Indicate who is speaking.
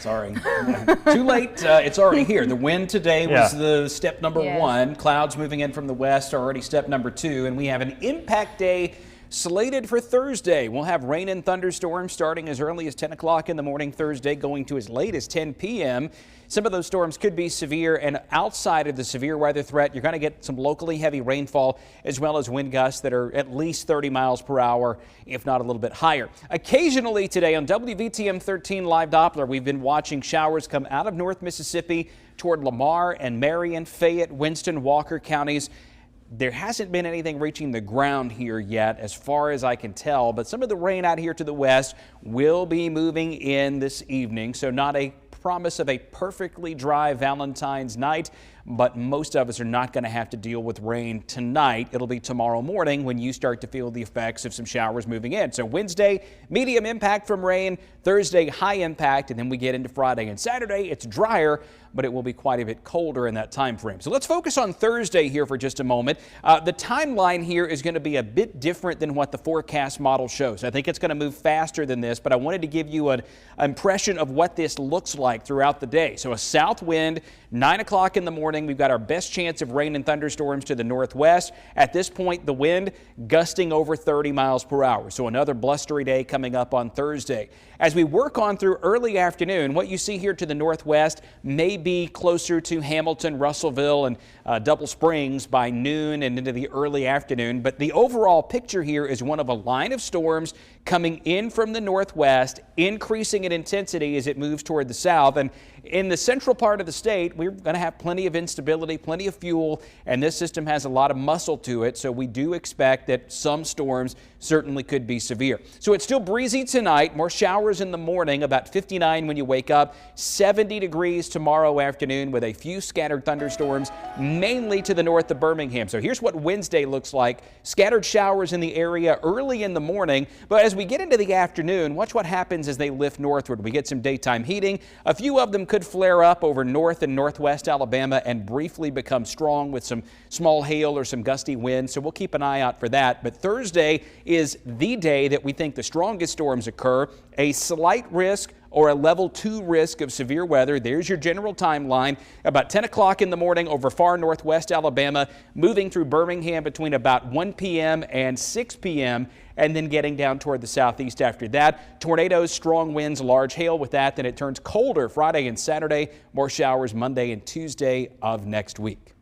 Speaker 1: sorry. Too late. It's already here. The wind today was the step number one. Clouds moving in from the west are already step number two. And we have an impact day slated for Thursday. We'll have rain and thunderstorms starting as early as 10 o'clock in the morning Thursday, going to as late as 10 p.m. Some of those storms could be severe, and outside of the severe weather threat, you're going to get some locally heavy rainfall as well as wind gusts that are at least 30 miles per hour, if not a little bit higher. Occasionally today on WVTM 13 Live Doppler, we've been watching showers come out of North Mississippi toward Lamar and Marion, Fayette, Winston, Walker counties. There hasn't been anything reaching the ground here yet, as far as I can tell, but some of the rain out here to the west will be moving in this evening, so not a promise of a perfectly dry Valentine's night, but most of us are not going to have to deal with rain tonight. It'll be tomorrow morning when you start to feel the effects of some showers moving in. So Wednesday, medium impact from rain. Thursday, high impact, and then we get into Friday and Saturday. It's drier, but it will be quite a bit colder in that time frame. So let's focus on Thursday here for just a moment. The timeline here is going to be a bit different than what the forecast model shows. I think it's going to move faster than this, but I wanted to give you an impression of what this looks like throughout the day. So a south wind, 9 o'clock in the morning. We've got our best chance of rain and thunderstorms to the northwest. At this point, the wind gusting over 30 miles per hour. So another blustery day coming up on Thursday. As we work on through early afternoon, what you see here to the northwest may be closer to Hamilton, Russellville, and Double Springs by noon and into the early afternoon. But the overall picture here is one of a line of storms coming in from the northwest, increasing in intensity as it moves toward the south. And in the central part of the state, we're going to have plenty of instability, plenty of fuel, and this system has a lot of muscle to it. So we do expect that some storms certainly could be severe. So it's still breezy tonight, more showers in the morning, about 59 when you wake up, 70 degrees tomorrow afternoon with a few scattered thunderstorms, mainly to the north of Birmingham. So here's what Wednesday looks like. Scattered showers in the area early in the morning, but as we get into the afternoon, watch what happens as they lift northward. We get some daytime heating. A few of them could flare up over north and northwest Alabama and briefly become strong with some small hail or some gusty winds. So we'll keep an eye out for that. But Thursday is the day that we think the strongest storms occur. A slight risk or a level 2 risk of severe weather. There's your general timeline. About 10 o'clock in the morning over far northwest Alabama, moving through Birmingham between about 1 p.m. and 6 p.m., and then getting down toward the southeast after that. Tornadoes, strong winds, large hail with that. Then it turns colder Friday and Saturday. More showers Monday and Tuesday of next week.